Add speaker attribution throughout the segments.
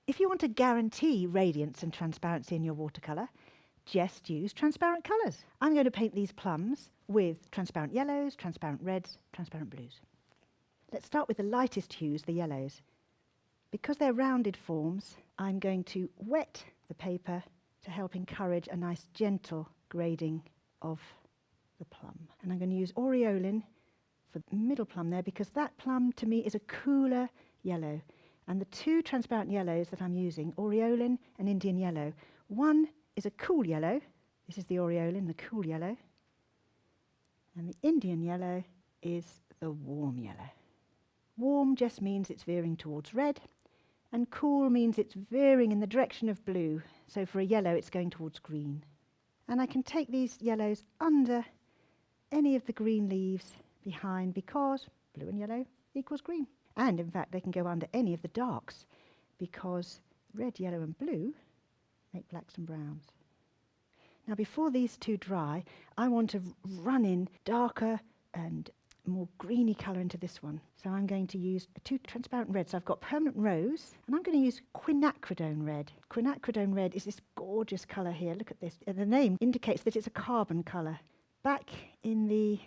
Speaker 1: If you want to guarantee radiance and transparency in your watercolour, just use transparent colours. I'm going to paint these plums with transparent yellows, transparent reds, transparent blues. Let's start with the lightest hues, the yellows. Because they're rounded forms, I'm going to wet the paper to help encourage a nice gentle grading of the plum. And I'm going to use aureolin for the middle plum there, because that plum to me is a cooler yellow. And the two transparent yellows that I'm using, aureolin and Indian yellow, one is a cool yellow. This is the aureolin, the cool yellow. And the Indian yellow is the warm yellow. Warm just means it's veering towards red, and cool means it's veering in the direction of blue. So for a yellow, it's going towards green. And I can take these yellows under any of the green leaves behind, because blue and yellow equals green. And in fact, they can go under any of the darks, because red, yellow and blue make blacks and browns. Now before these two dry, I want to run in darker and more greeny colour into this one. So I'm going to use two transparent reds. So I've got permanent rose, and I'm going to use quinacridone red. Quinacridone red is this gorgeous colour here. Look at this. The name indicates that it's a carbon colour. Back in the,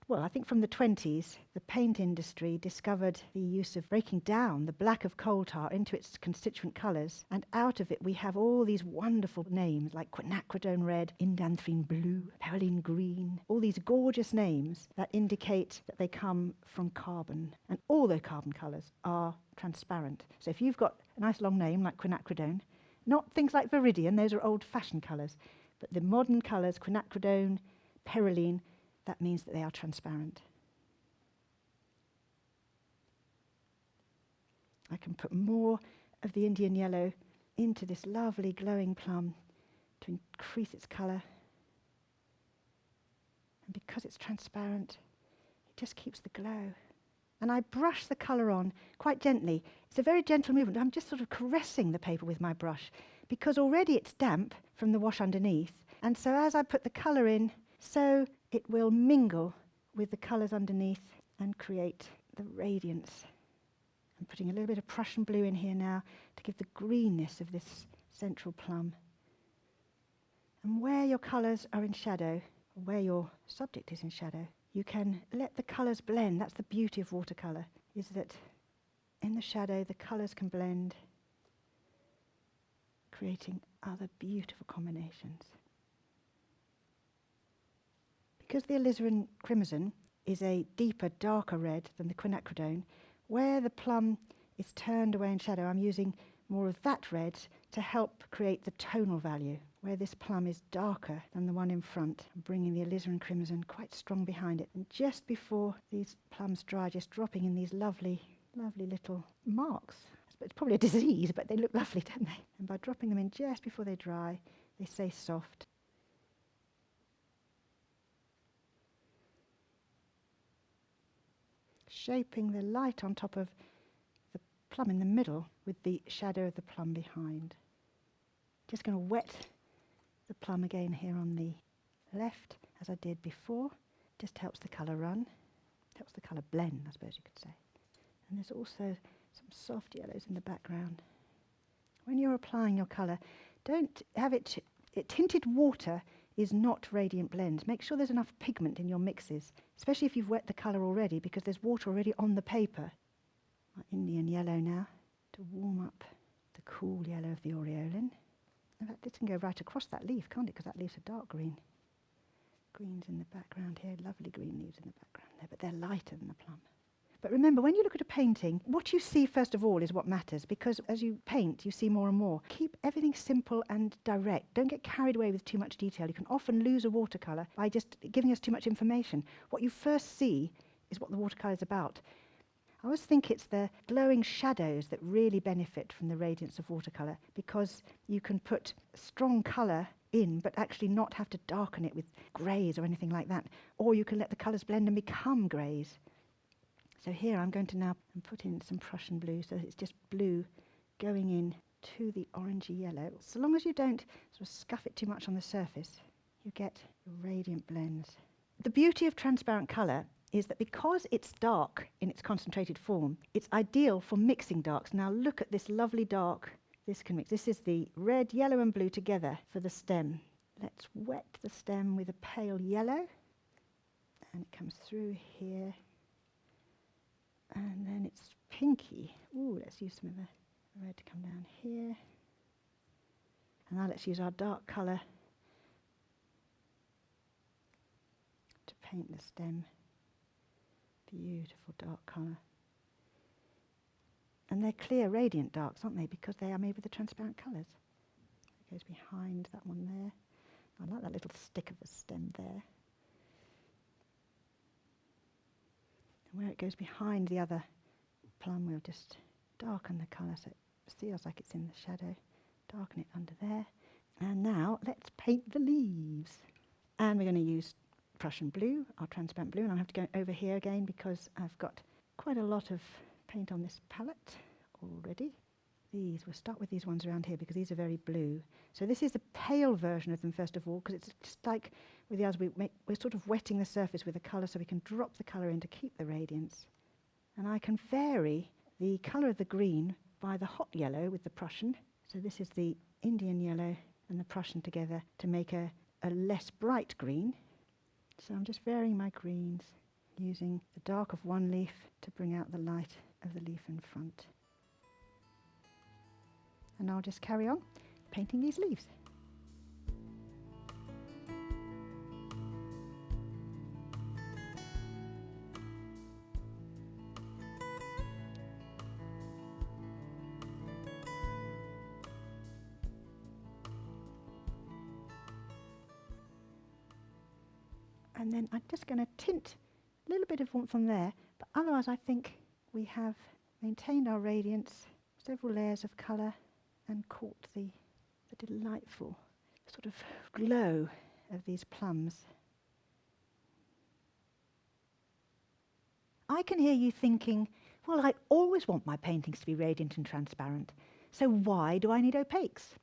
Speaker 1: well, I think from the 20s, the paint industry discovered the use of breaking down the black of coal tar into its constituent colours, and out of it we have all these wonderful names like quinacridone red, indanthrene blue, perylene green, all these gorgeous names that indicate that they come from carbon, and all the carbon colours are transparent. So if you've got a nice long name like quinacridone, not things like viridian, those are old-fashioned colours, but the modern colours, quinacridone, perylene, that means that they are transparent. I can put more of the Indian yellow into this lovely glowing plum to increase its colour. And because it's transparent, it just keeps the glow. And I brush the colour on quite gently. It's a very gentle movement. I'm just sort of caressing the paper with my brush, because already it's damp from the wash underneath. And so as I put the colour in, so it will mingle with the colours underneath and create the radiance. I'm putting a little bit of Prussian blue in here now to give the greenness of this central plum. And where your colours are in shadow, or where your subject is in shadow, you can let the colours blend. That's the beauty of watercolour, is that in the shadow the colours can blend, creating other beautiful combinations. Because the alizarin crimson is a deeper, darker red than the quinacridone, where the plum is turned away in shadow, I'm using more of that red to help create the tonal value. Where this plum is darker than the one in front, I'm bringing the alizarin crimson quite strong behind it. And just before these plums dry, just dropping in these lovely, lovely little marks. It's probably a disease, but they look lovely, don't they? And by dropping them in just before they dry, they stay soft. Shaping the light on top of the plum in the middle with the shadow of the plum behind. Just going to wet the plum again here on the left, as I did before. Just helps the colour run, helps the colour blend, I suppose you could say. And there's also some soft yellows in the background. When you're applying your colour, don't have it tinted water is not radiant blends. Make sure there's enough pigment in your mixes, especially if you've wet the colour already, because there's water already on the paper. My Indian yellow now to warm up the cool yellow of the aureolin. In fact, this can go right across that leaf, can't it? Because that leaf's a dark green. Green's in the background here, lovely green leaves in the background there, but they're lighter than the plum. But remember, when you look at a painting, what you see first of all is what matters, because as you paint, you see more and more. Keep everything simple and direct. Don't get carried away with too much detail. You can often lose a watercolour by just giving us too much information. What you first see is what the watercolour is about. I always think it's the glowing shadows that really benefit from the radiance of watercolour, because you can put strong colour in but actually not have to darken it with greys or anything like that. Or you can let the colours blend and become greys. So here I'm going to now put in some Prussian blue, so it's just blue going in to the orangey yellow. So long as you don't sort of scuff it too much on the surface, you get radiant blends. The beauty of transparent colour is that because it's dark in its concentrated form, it's ideal for mixing darks. Now look at this lovely dark. This can mix. This is the red, yellow and blue together for the stem. Let's wet the stem with a pale yellow. And it comes through here. And then it's pinky. Ooh, let's use some of the red to come down here. And now let's use our dark colour to paint the stem. Beautiful dark colour. And they're clear, radiant darks, aren't they? Because they are made with the transparent colours. It goes behind that one there. I like that little stick of the stem there. And where it goes behind the other plum, we'll just darken the colour so it feels like it's in the shadow. Darken it under there. And now let's paint the leaves. And we're going to use Prussian blue, our transparent blue, and I'll have to go over here again because I've got quite a lot of paint on this palette already. We'll start with these ones around here because these are very blue. So this is the pale version of them first of all, because it's just like with the others, we're sort of wetting the surface with the colour so we can drop the colour in to keep the radiance. And I can vary the colour of the green by the hot yellow with the Prussian. So this is the Indian yellow and the Prussian together to make a less bright green. So I'm just varying my greens, using the dark of one leaf to bring out the light of the leaf in front. And I'll just carry on painting these leaves. And then I'm just going to tint a little bit of warmth on there, but otherwise I think we have maintained our radiance, several layers of colour, and caught the delightful sort of glow of these plums. I can hear you thinking, well, I always want my paintings to be radiant and transparent, so why do I need opaques?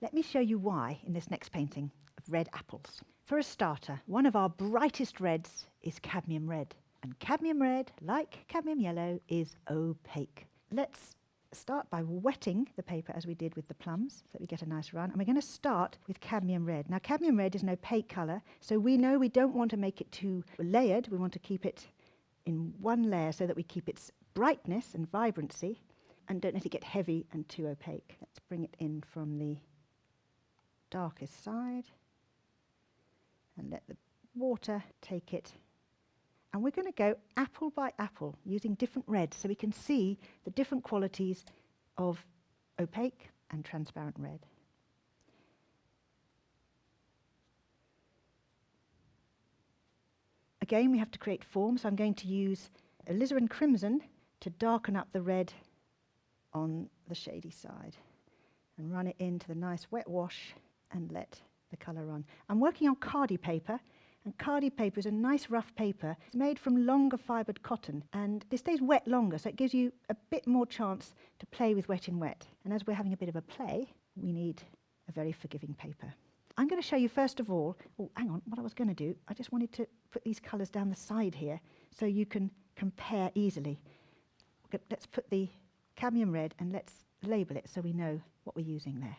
Speaker 1: Let me show you why in this next painting of red apples. For a starter, one of our brightest reds is cadmium red, and cadmium red, like cadmium yellow, is opaque. Let's start by wetting the paper as we did with the plums so that we get a nice run, and we're going to start with cadmium red. Now cadmium red is an opaque colour, so we know we don't want to make it too layered. We want to keep it in one layer so that we keep its brightness and vibrancy and don't let it get heavy and too opaque. Let's bring it in from the darkest side and let the water take it. And we're going to go apple by apple using different reds so we can see the different qualities of opaque and transparent red. Again, we have to create form, so I'm going to use alizarin crimson to darken up the red on the shady side and run it into the nice wet wash and let the colour run. I'm working on khadi paper, and khadi paper is a nice rough paper. It's made from longer fibred cotton, and it stays wet longer, so it gives you a bit more chance to play with wet in wet. And as we're having a bit of a play, we need a very forgiving paper. I'm going to show you first of all, oh, hang on, what I was going to do, I just wanted to put these colours down the side here so you can compare easily. Let's put the cadmium red and let's label it so we know what we're using there.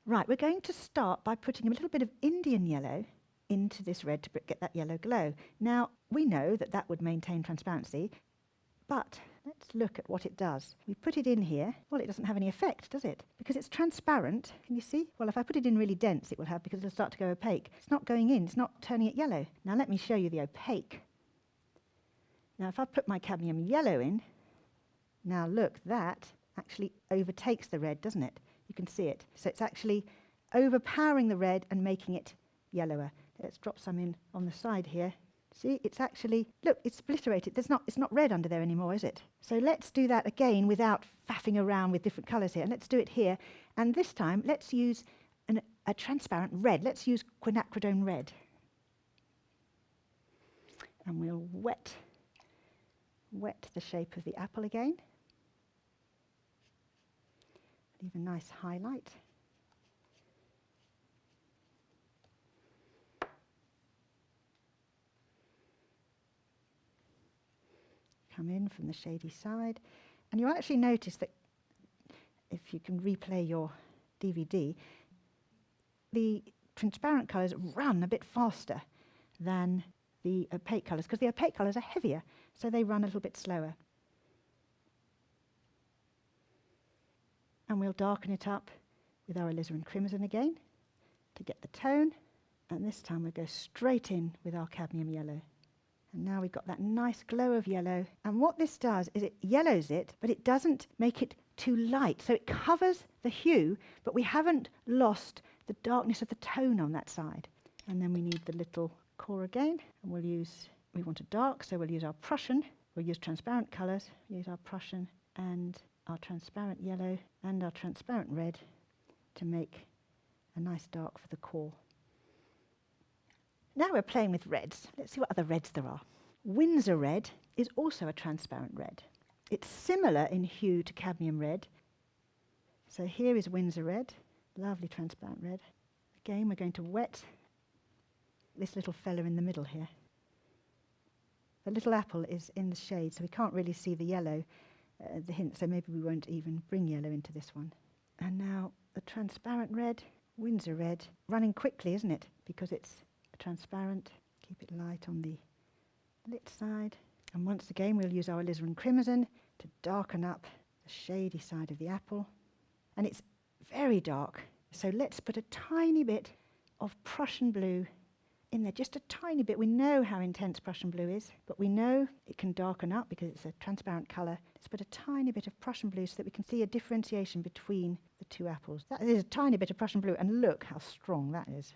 Speaker 1: Right, we're going to start by putting a little bit of Indian yellow into this red to get that yellow glow. Now, we know that that would maintain transparency, but let's look at what it does. We put it in here. Well, it doesn't have any effect, does it? Because it's transparent. Can you see? Well, if I put it in really dense, it will have, because it'll start to go opaque. It's not going in. It's not turning it yellow. Now, let me show you the opaque. Now, if I put my cadmium yellow in, now look, that actually overtakes the red, doesn't it? You can see it. So it's actually overpowering the red and making it yellower. Let's drop some in on the side here. See, it's actually, look, it's obliterated. It's not red under there anymore, is it? So let's do that again without faffing around with different colours here. And let's do it here. And this time, let's use a transparent red. Let's use quinacridone red. And we'll wet the shape of the apple again. Leave a nice highlight. come in from the shady side. And you'll actually notice that if you can replay your DVD, the transparent colours run a bit faster than the opaque colours, because the opaque colours are heavier, so they run a little bit slower. And we'll darken it up with our alizarin crimson again to get the tone. And this time we'll go straight in with our cadmium yellow. And now we've got that nice glow of yellow. And what this does is it yellows it, but it doesn't make it too light. So it covers the hue, but we haven't lost the darkness of the tone on that side. And then we need the little core again. And we want a dark, so we'll use our Prussian. We'll use transparent colours, use our Prussian and our transparent yellow and our transparent red to make a nice dark for the core. Now we're playing with reds. Let's see what other reds there are. Windsor red is also a transparent red. It's similar in hue to cadmium red. So here is Windsor red, lovely transparent red. Again, we're going to wet this little fella in the middle here. The little apple is in the shade, so we can't really see the yellow, the hint, so maybe we won't even bring yellow into this one. And now the transparent red, Windsor red, running quickly, isn't it? Because it's transparent. Keep it light on the lit side. And once again, we'll use our alizarin crimson to darken up the shady side of the apple. And it's very dark, so let's put a tiny bit of Prussian blue in there, just a tiny bit. We know how intense Prussian blue is, but we know it can darken up because it's a transparent colour. Let's put a tiny bit of Prussian blue so that we can see a differentiation between the two apples. That is a tiny bit of Prussian blue, and look how strong that is.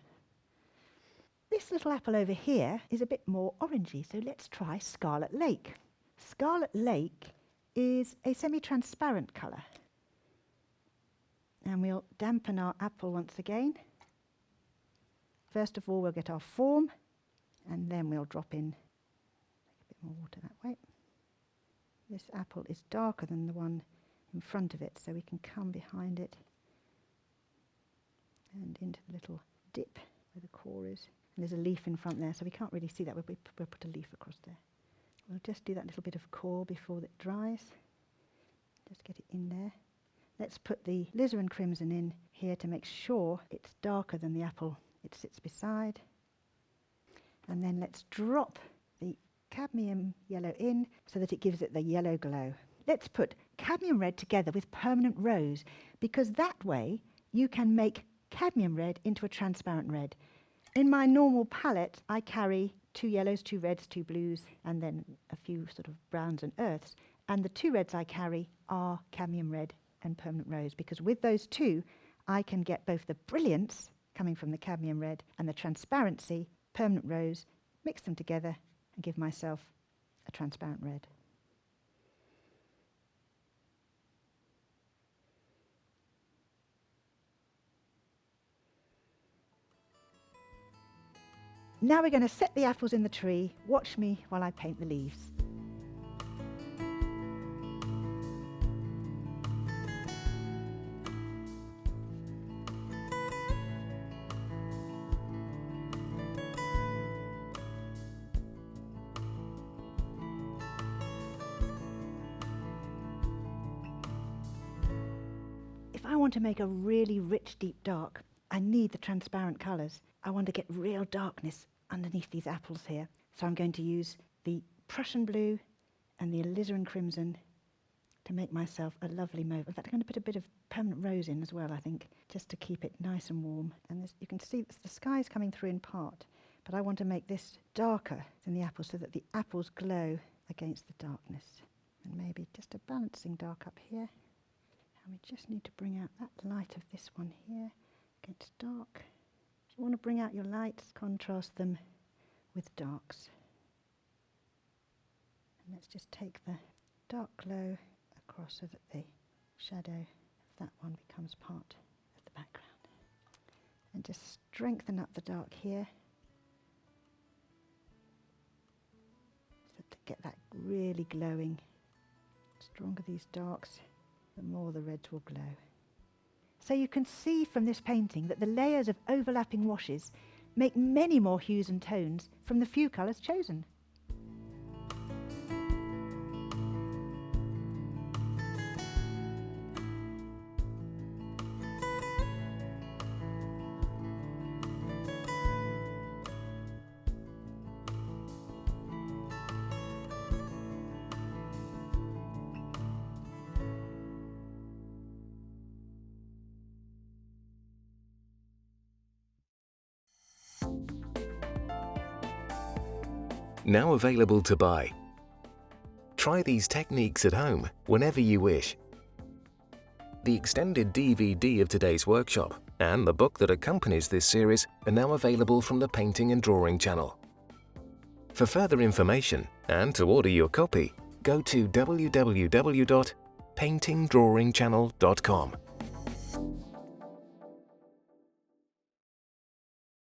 Speaker 1: This little apple over here is a bit more orangey, so let's try Scarlet Lake. Scarlet Lake is a semi-transparent colour. And we'll dampen our apple once again. First of all, we'll get our form, and then we'll drop in a bit more water that way. This apple is darker than the one in front of it, so we can come behind it and into the little dip where the core is. And there's a leaf in front there, so we can't really see that. We'll put a leaf across there. We'll just do that little bit of core before it dries. Just get it in there. Let's put the alizarin crimson in here to make sure it's darker than the apple it sits beside. And then let's drop the cadmium yellow in so that it gives it the yellow glow. Let's put cadmium red together with permanent rose, because that way you can make cadmium red into a transparent red. In my normal palette, I carry 2 yellows, 2 reds, 2 blues, and then a few sort of browns and earths. And the 2 reds I carry are cadmium red and permanent rose, because with those 2, I can get both the brilliance coming from the cadmium red and the transparency, permanent rose, mix them together and give myself a transparent red. Now we're going to set the apples in the tree. Watch me while I paint the leaves. If I want to make a really rich, deep dark, I need the transparent colours. I want to get real darkness underneath these apples here. So I'm going to use the Prussian blue and the alizarin crimson to make myself a lovely mauve. In fact, I'm going to put a bit of permanent rose in as well, I think, just to keep it nice and warm. And this, you can see the sky's coming through in part, but I want to make this darker than the apples so that the apples glow against the darkness. And maybe just a balancing dark up here. And we just need to bring out that light of this one here against dark. You want to bring out your lights, contrast them with darks. And let's just take the dark glow across so that the shadow of that one becomes part of the background. And just strengthen up the dark here so to get that really glowing. The stronger these darks, the more the reds will glow. So you can see from this painting that the layers of overlapping washes make many more hues and tones from the few colours chosen.
Speaker 2: now available to buy. Try these techniques at home whenever you wish. The extended DVD of today's workshop and the book that accompanies this series are now available from the Painting and Drawing channel. For further information and to order your copy, go to www.paintingdrawingchannel.com.